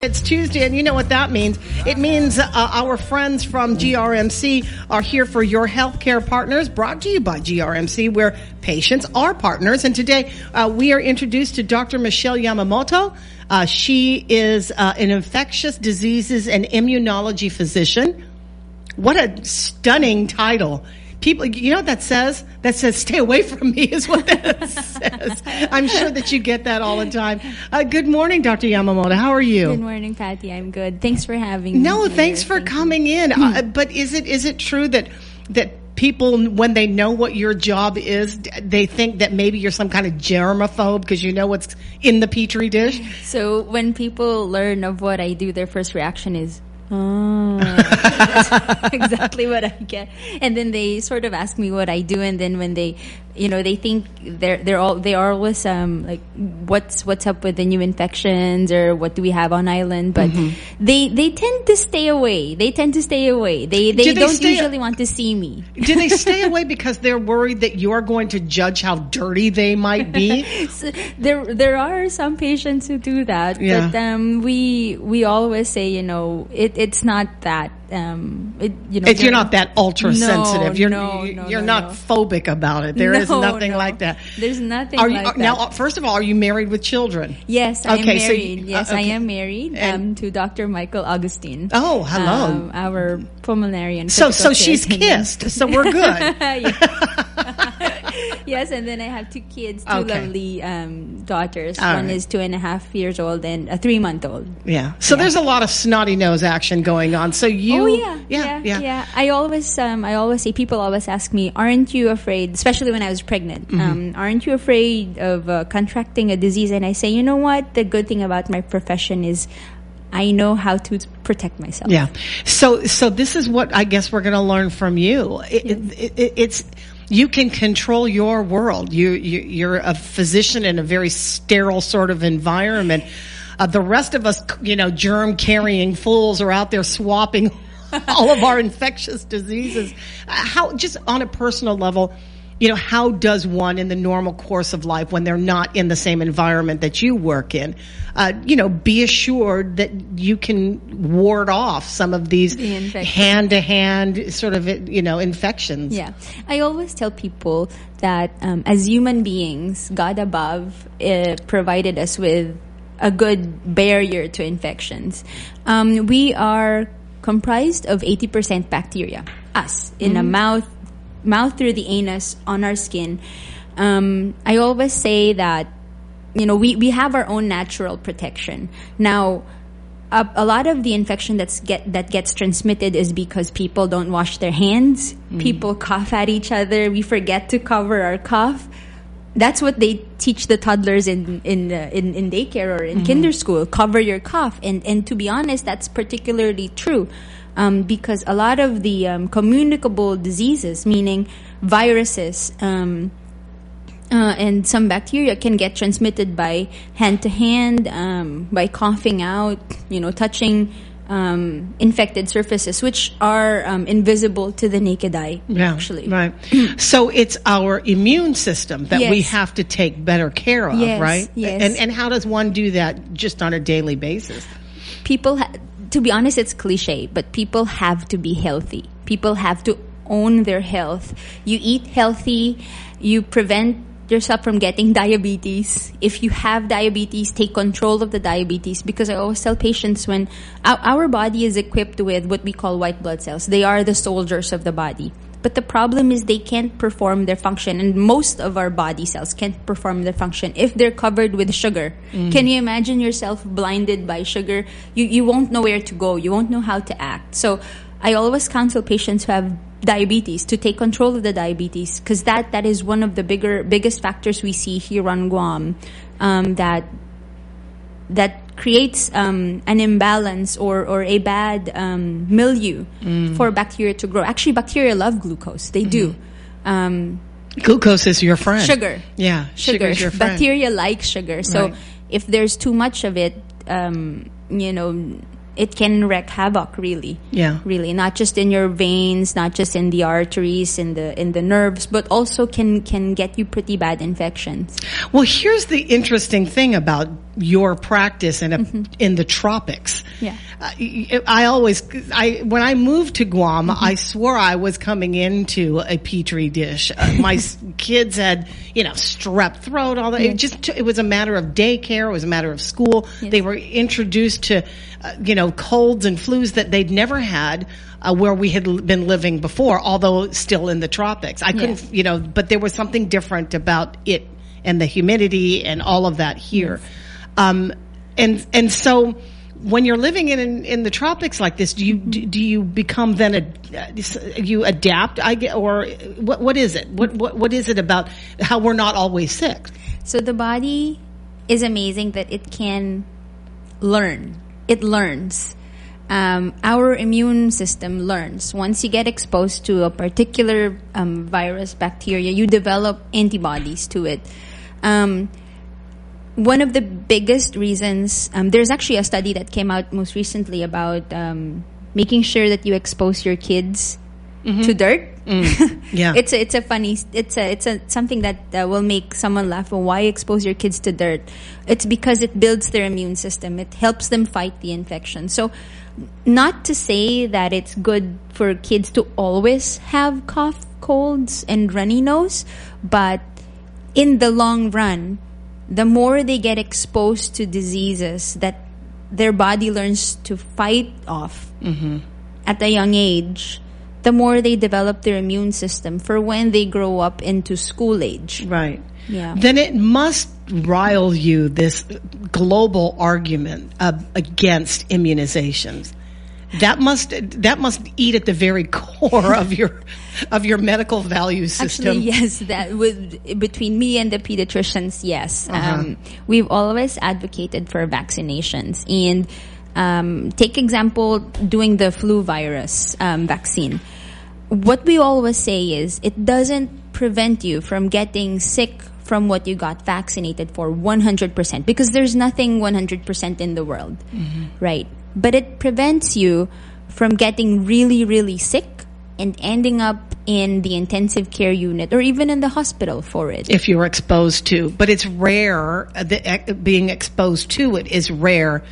It's Tuesday, and you know what that means. It means our friends from GRMC are here for your healthcare partners, brought to you by GRMC, where patients are partners. And today we are introduced to Dr. Michelle Yamamoto. She is an infectious diseases and immunology physician. What a stunning title. People, you know what that says? That says, stay away from me is what that says. I'm sure that you get that all the time. Good morning, Dr. Yamamoto. How are you? Good morning, Patti. I'm good. Thanks for having me. No, thanks for coming in. But is it true that people, when they know what your job is, they think that maybe you're some kind of germaphobe because you know what's in the Petri dish? So when people learn of what I do, their first reaction is, oh, that's exactly what I get. And then they sort of ask me what I do, and then when they, they think they are always like, what's up with the new infections, or what do we have on island? But they tend to stay away. They don't usually want to see me. Do they stay away because they're worried that you're going to judge how dirty they might be? So there are some patients who do that, yeah. But we always say, it's not that. You're not that ultra sensitive. You're not phobic about it. There is nothing like that. There's nothing like that. Now, first of all, are you married with children? Yes, I am married. So I am married to Dr. Michael Augustine. Oh, hello. Our pulmonary and so she's kissed. So we're good. Yes, and then I have two kids, two lovely daughters. One is 2.5 years old and a 3-month-old. Yeah. So there's a lot of snotty nose action going on. So you. Oh yeah. I always say, people always ask me, aren't you afraid? Especially when I was pregnant, aren't you afraid of contracting a disease? And I say, you know what? The good thing about my profession is I know how to protect myself. Yeah. So this is what I guess we're going to learn from you. It's. You can control your world. You're a physician in a very sterile sort of environment. The rest of us, germ-carrying fools are out there swapping all of our infectious diseases. How, just on a personal level, how does one in the normal course of life, when they're not in the same environment that you work in, be assured that you can ward off some of these hand-to-hand sort of, infections? Yeah. I always tell people that as human beings, God above provided us with a good barrier to infections. We are comprised of 80% bacteria, us, in the mouth through the anus, on our skin. I always say that, we have our own natural protection. Now, a lot of the infection that gets transmitted is because people don't wash their hands. People cough at each other. We forget to cover our cough. That's what they teach the toddlers in daycare or in kinder school. Cover your cough. And to be honest, that's particularly true. Because a lot of the communicable diseases, meaning viruses and some bacteria, can get transmitted by hand to hand, by coughing out, touching infected surfaces, which are invisible to the naked eye. Yeah, actually, right. So it's our immune system that we have to take better care of, right? Yes. And how does one do that just on a daily basis? People. To be honest, it's cliche, but people have to be healthy. People have to own their health. You eat healthy, you prevent yourself from getting diabetes. If you have diabetes, take control of the diabetes, because I always tell patients, when our body is equipped with what we call white blood cells, they are the soldiers of the body. But the problem is they can't perform their function, and most of our body cells can't perform their function if they're covered with sugar. Can you imagine yourself blinded by sugar? You won't know where to go. You won't know how to act. So I always counsel patients who have diabetes to take control of the diabetes, because that is one of the biggest factors we see here on Guam, that creates an imbalance or a bad milieu for bacteria to grow. Actually, bacteria love glucose. They do. Glucose is your friend. Sugar. Yeah, sugar is your friend. Bacteria like sugar. So if there's too much of it, it can wreak havoc, really. Yeah. Really, not just in your veins, not just in the arteries, in the nerves, but also can get you pretty bad infections. Well, here's the interesting thing about your practice in the tropics. Yeah. When I moved to Guam, I swore I was coming into a petri dish. My kids had, strep throat, all that. It was a matter of daycare. It was a matter of school. Yes. They were introduced to, colds and flus that they'd never had where we had been living before, although still in the tropics. I couldn't, but there was something different about it and the humidity and all of that here. And so when you're living in the tropics like this, do you become then you adapt? Or what is it? What is it about how we're not always sick? So the body is amazing that it can learn. It learns. Our immune system learns. Once you get exposed to a particular virus, bacteria, you develop antibodies to it. One of the biggest reasons, there's actually a study that came out most recently about making sure that you expose your kids to dirt. Yeah, it's something that will make someone laugh. Well, why expose your kids to dirt? It's because it builds their immune system. It helps them fight the infection. So, not to say that it's good for kids to always have cough, colds, and runny nose, but in the long run, the more they get exposed to diseases that their body learns to fight off at a young age, the more they develop their immune system for when they grow up into school age. Right. Yeah. Then it must rile you, this global argument against immunizations. That must eat at the very core of your medical value system. Actually, yes. Between me and the pediatricians, yes. We've always advocated for vaccinations. And take example, doing the flu virus vaccine. What we always say is it doesn't prevent you from getting sick from what you got vaccinated for 100%, because there's nothing 100% in the world, right? But it prevents you from getting really, really sick and ending up in the intensive care unit or even in the hospital for it. If you're exposed to. But it's rare, being exposed to it is rare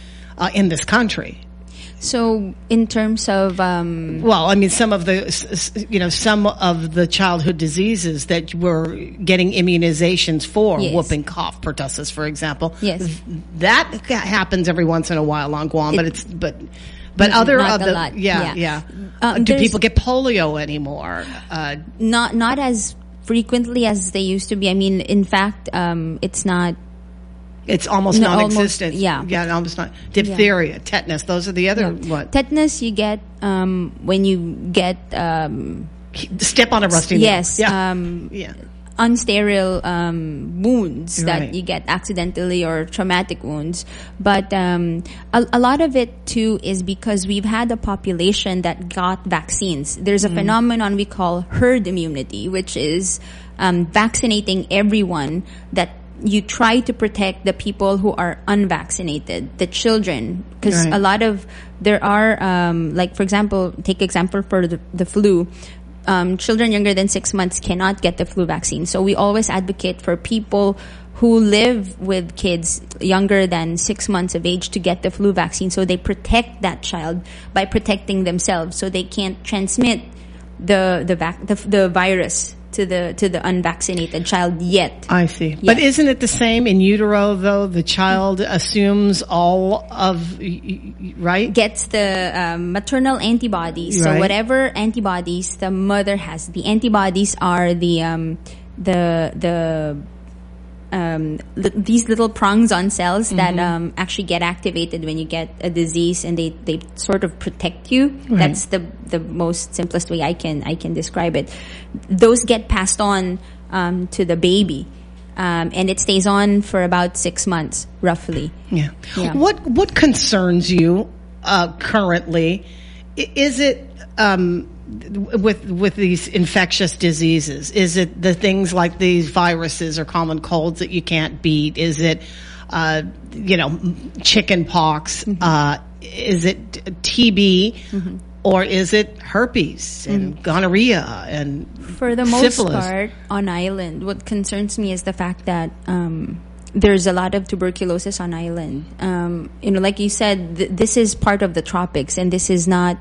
in this country. So in terms of well, I mean, some of the childhood diseases that we're getting immunizations for, whooping cough, pertussis, for example, that happens every once in a while on Guam, but other not of a the lot. Do people get polio anymore? Not as frequently as they used to be. I mean, in fact, it's not. It's almost non-existent. Almost not. Diphtheria, tetanus, those are the other what? Tetanus you get when you get step on a rusty nail. Yes. Unsterile wounds that you get accidentally or traumatic wounds. But a lot of it too is because we've had a population that got vaccines. There's a phenomenon we call herd immunity, which is vaccinating everyone, that you try to protect the people who are unvaccinated, the children, because a lot of there are like, for example, take example for the flu. Children younger than 6 months cannot get the flu vaccine. So we always advocate for people who live with kids younger than 6 months of age to get the flu vaccine, so they protect that child by protecting themselves, so they can't transmit the virus to the unvaccinated child yet. I see. Yes. But isn't it the same in utero, though? The child assumes all of, right? Gets the maternal antibodies. So whatever antibodies the mother has, the antibodies are these little prongs on cells that actually get activated when you get a disease, and they sort of protect you. That's the most simplest way I can describe it. Those get passed on to the baby, and it stays on for about 6 months, roughly. Yeah. What concerns you currently? Is it with these infectious diseases? Is it the things like these viruses or common colds that you can't beat? Is it chicken pox? Is it TB? Or is it herpes and gonorrhea and for the most syphilis? part on island, what concerns me is the fact that there's a lot of tuberculosis on island. Like you said, this is part of the tropics, and this is not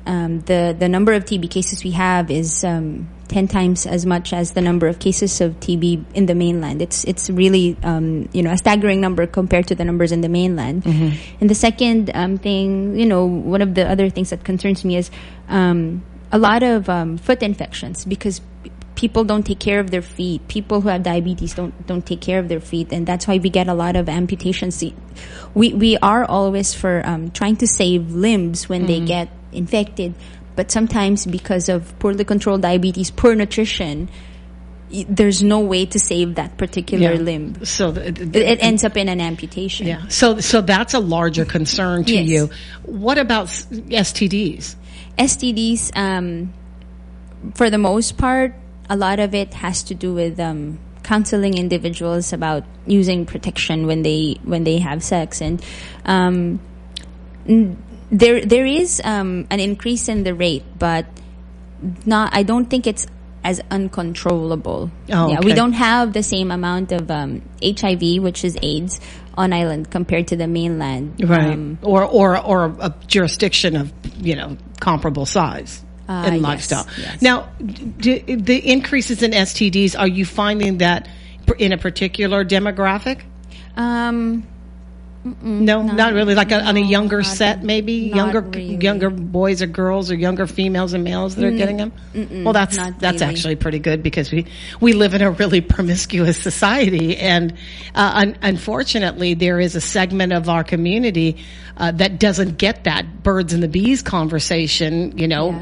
the number of TB cases we have is 10 times as much as the number of cases of TB in the mainland. It's really a staggering number compared to the numbers in the mainland. Mm-hmm. And the second thing, one of the other things that concerns me is a lot of foot infections, because people don't take care of their feet. People who have diabetes don't take care of their feet, and that's why we get a lot of amputations. We are always for trying to save limbs when they get infected, but sometimes because of poorly controlled diabetes, poor nutrition, there's no way to save that particular limb. So it ends up in an amputation. Yeah. So that's a larger concern to you. What about STDs? STDs, for the most part, a lot of it has to do with counseling individuals about using protection when they have sex, and there is an increase in the rate, but I don't think it's as uncontrollable. Oh, okay. We don't have the same amount of HIV, which is AIDS, on island compared to the mainland, right? Or a jurisdiction of comparable size in lifestyle. Yes. Now, the increases in STDs, are you finding that in a particular demographic? No, not really. Like on a younger set, maybe younger boys or girls or younger females and males that are getting them. Well, that's really. Actually pretty good, because we live in a really promiscuous society, and unfortunately, there is a segment of our community that doesn't get that birds and the bees conversation,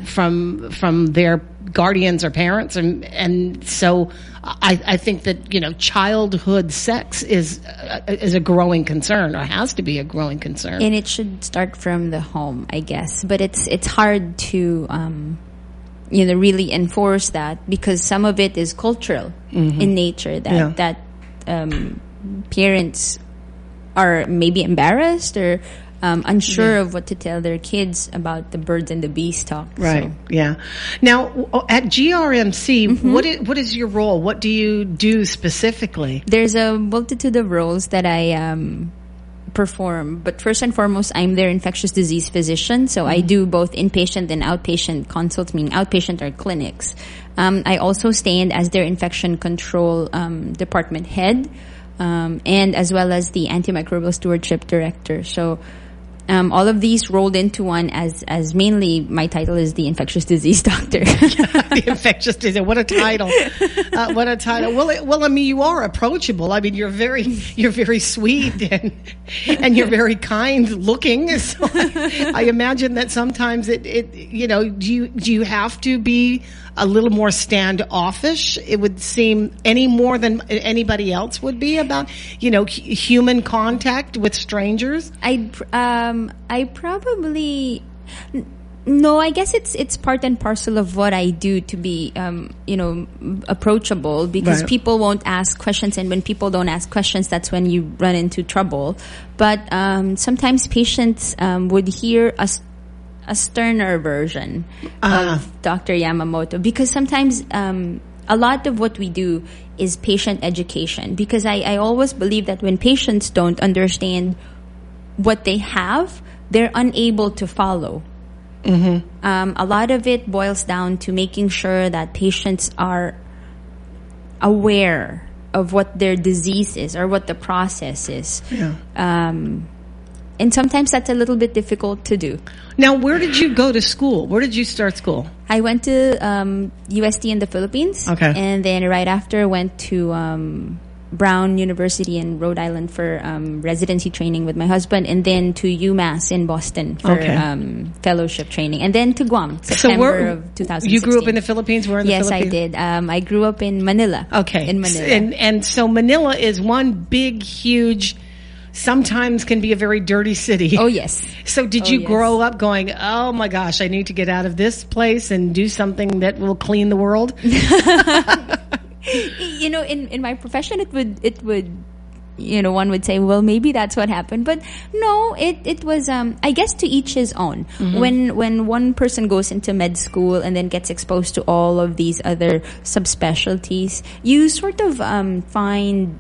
from their guardians or parents, and so I think that childhood sex is a growing concern, or has to be a growing concern, and it should start from the home, I guess. But it's hard to really enforce that, because some of it is cultural in nature, that parents are maybe embarrassed or unsure of what to tell their kids about the birds and the bees talk. Right. So. Yeah. Now, at GRMC, what is your role? What do you do specifically? There's a multitude of roles that I perform, but first and foremost, I'm their infectious disease physician. So I do both inpatient and outpatient consults, meaning outpatient are clinics. I also stand as their infection control department head, and as well as the antimicrobial stewardship director. So all of these rolled into one, as mainly my title is the infectious disease doctor. The infectious disease. What a title! What a title. Well, I mean, you are approachable. I mean, you're very sweet and you're very kind looking. So I imagine that sometimes do you have to be a little more standoffish? It would seem, any more than anybody else would be, about human contact with strangers. I probably no. I guess it's part and parcel of what I do to be approachable, because people won't ask questions, and when people don't ask questions, that's when you run into trouble. But sometimes patients would hear a sterner version of Dr. Yamamoto, because sometimes a lot of what we do is patient education, because I always believe that when patients don't understand what they have, they're unable to follow. A lot of it boils down to making sure that patients are aware of what their disease is or what the process is. And sometimes that's a little bit difficult to do. Now, where did you go to school? Where did you start school? I went to UST in the Philippines. Okay. And then right after, went to Brown University in Rhode Island for residency training with my husband, and then to UMass in Boston for fellowship training, and then to Guam, September of 2016. You grew up in the Philippines? Where in the Philippines? Yes, I did. I grew up in Manila. Okay. In Manila. And so Manila is one big, huge, sometimes can be a very dirty city. Oh, yes. So did you grow up going, oh my gosh, I need to get out of this place and do something that will clean the world? In my profession, it would, one would say, well, maybe that's what happened. But no, it was, I guess, to each his own. When one person goes into med school and then gets exposed to all of these other subspecialties, you sort of find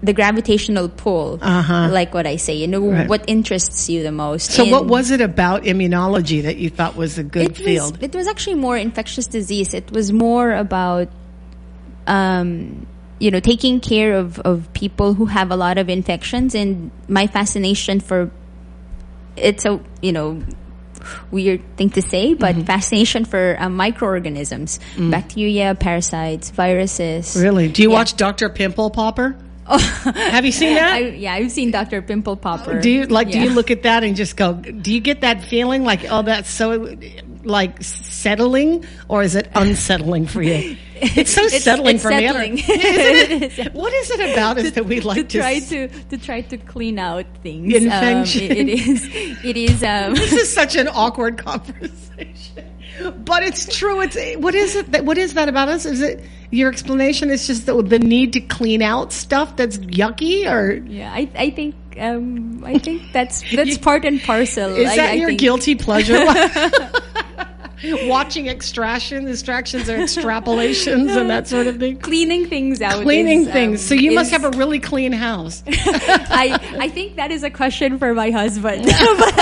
the gravitational pull, like what I say, Right. what interests you the most. So And what was it about immunology that you thought was a good field? It was actually more infectious disease. It was more about, taking care of people who have a lot of infections, and my fascination for, it's a, weird thing to say, but fascination for microorganisms, bacteria, parasites, viruses. Really? Do you watch Dr. Pimple Popper? Have you seen that? I've seen Dr. Pimple Popper. Do you look at that and just go, do you get that feeling like, oh, that's so like settling, or is it unsettling for you? It's so settling for settling. me. Isn't it? What is it about us that we like to try to clean out things? Infection. It is. This is such an awkward conversation, but it's true. What is that about us? Is it your explanation? Is just the need to clean out stuff that's yucky, or I think that's part and parcel. Is that your guilty pleasure? Watching extractions or extrapolations and that sort of thing. Cleaning things out. So you must have a really clean house. I think that is a question for my husband. But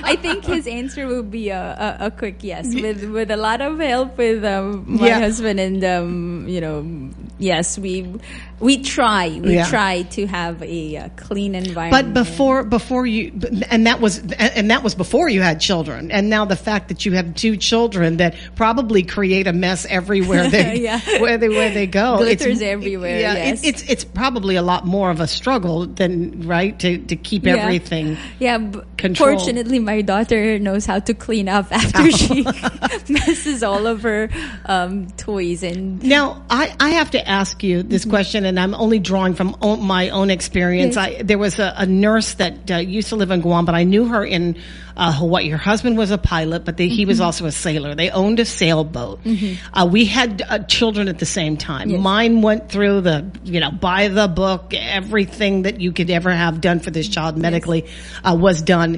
I think his answer will be a quick yes, with a lot of help with my husband, and yes, we try to have a clean environment. But before you, and that was before you had children, and now the fact that you have two children that probably create a mess everywhere where they go. Glitters everywhere. Yeah, yes. It's probably a lot more of a struggle than to keep everything. Controlled. Fortunately, my daughter knows how to clean up after she messes all of her toys. And now I have to ask you this question, and I'm only drawing from my own experience. There was a nurse that used to live in Guam, but I knew her in Hawaii. Her husband was a pilot, but he was also a sailor. They owned a sailboat. We had children at the same time. Yes. Mine went through the, by the book, everything that you could ever have done for this child medically was done.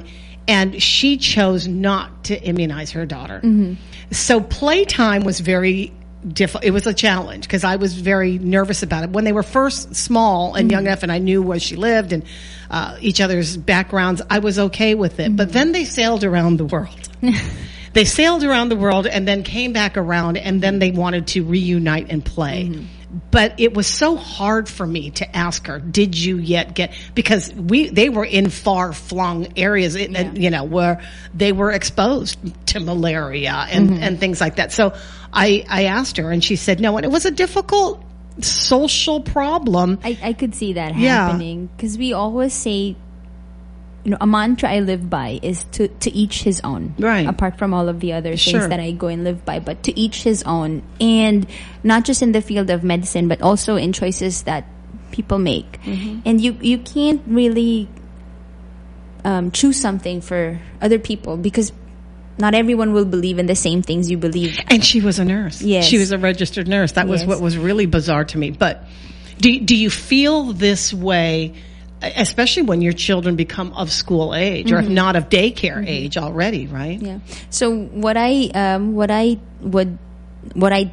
And she chose not to immunize her daughter. So playtime was very it was a challenge because I was very nervous about it. When they were first small and young enough and I knew where she lived and each other's backgrounds, I was okay with it. But then they sailed around the world. They sailed around the world and then came back around, and then they wanted to reunite and play. But it was so hard for me to ask her, did you yet get, because they were in far-flung areas, where they were exposed to malaria and things like that. So I asked her, and she said no, and it was a difficult social problem. I could see that happening, because we always say, a mantra I live by is to each his own. Right. Apart from all of the other things that I go and live by, but to each his own. And not just in the field of medicine, but also in choices that people make. And you can't really choose something for other people, because not everyone will believe in the same things you believe. And she was a nurse. Yes. She was a registered nurse. That was what was really bizarre to me. But do you feel this way, especially when your children become of school age, or if not of daycare age already, right? Yeah. So what I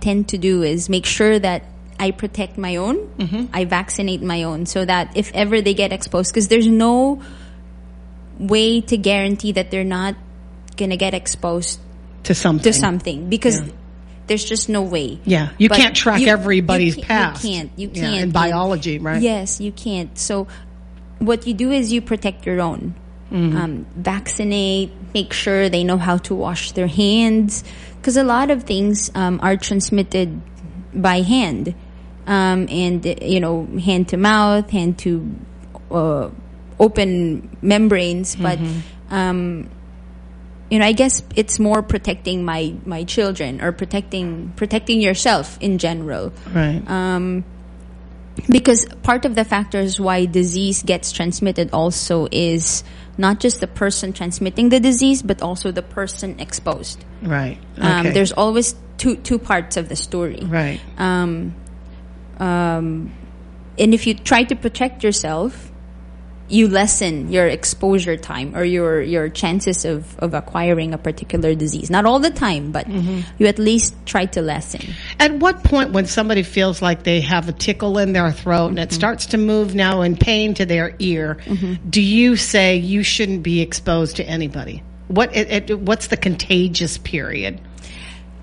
tend to do is make sure that I protect my own. I vaccinate my own, so that if ever they get exposed, because there's no way to guarantee that they're not gonna get exposed to something, because there's just no way. Yeah, you can't track everybody's past. You can't in biology, right? Yes, you can't. So what you do is you protect your own. Vaccinate, make sure they know how to wash their hands, because a lot of things are transmitted by hand, and hand to mouth, hand to open membranes. But I guess it's more protecting my children, or protecting yourself in general, right? Because part of the factors why disease gets transmitted also is not just the person transmitting the disease, but also the person exposed. Right. Okay. There's always two parts of the story. Right. And if you try to protect yourself, you lessen your exposure time or your chances of acquiring a particular disease. Not all the time, but you at least try to lessen. At what point, when somebody feels like they have a tickle in their throat and it starts to move now in pain to their ear, do you say you shouldn't be exposed to anybody? What's the contagious period?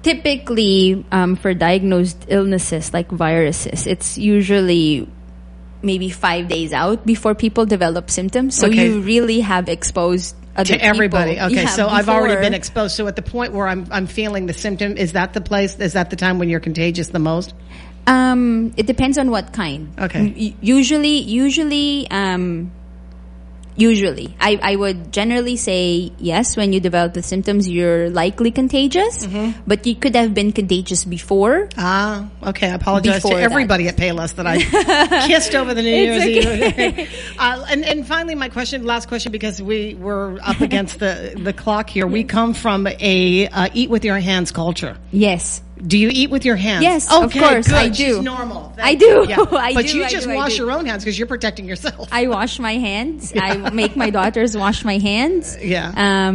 Typically, for diagnosed illnesses like viruses, it's usually maybe 5 days out before people develop symptoms. So you really have exposed other to everybody. people. Okay, so I've already been exposed. So at the point where I'm feeling the symptom, is that the place? Is that the time when you're contagious the most? It depends on what kind. Okay. Usually, I would generally say yes. When you develop the symptoms, you're likely contagious, but you could have been contagious before. Okay. I apologize to everybody at Payless that I kissed over the New Year's Eve. And finally, my last question, because we're up against the clock here. We come from a eat with your hands culture. Yes. Do you eat with your hands? Yes, of course, good. I do. She's normal. I do. Yeah. But you just wash your own hands because you're protecting yourself. I wash my hands. I make my daughters wash my hands. Yeah.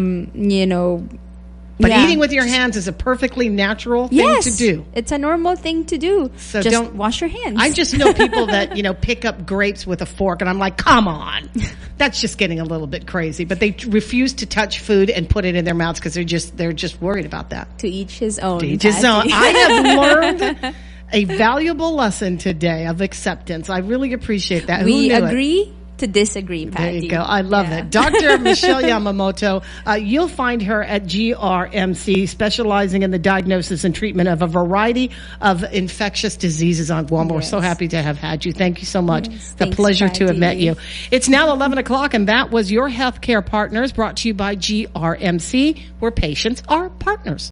But Yeah. eating with your hands is a perfectly natural thing to do. It's a normal thing to do. So just don't wash your hands. I just know people that, pick up grapes with a fork, and I'm like, come on. That's just getting a little bit crazy. But they refuse to touch food and put it in their mouths because they're just worried about that. To each his own. To each his own. I have learned a valuable lesson today of acceptance. I really appreciate that. We agree to disagree, Patti. There you go. I love it. Dr. Michelle Yamamoto, you'll find her at GRMC, specializing in the diagnosis and treatment of a variety of infectious diseases on Guam. We're so happy to have had you. Thank you so much. It's a pleasure to have met you. It's now 11 o'clock, and that was Your Healthcare Partners, brought to you by GRMC, where patients are partners.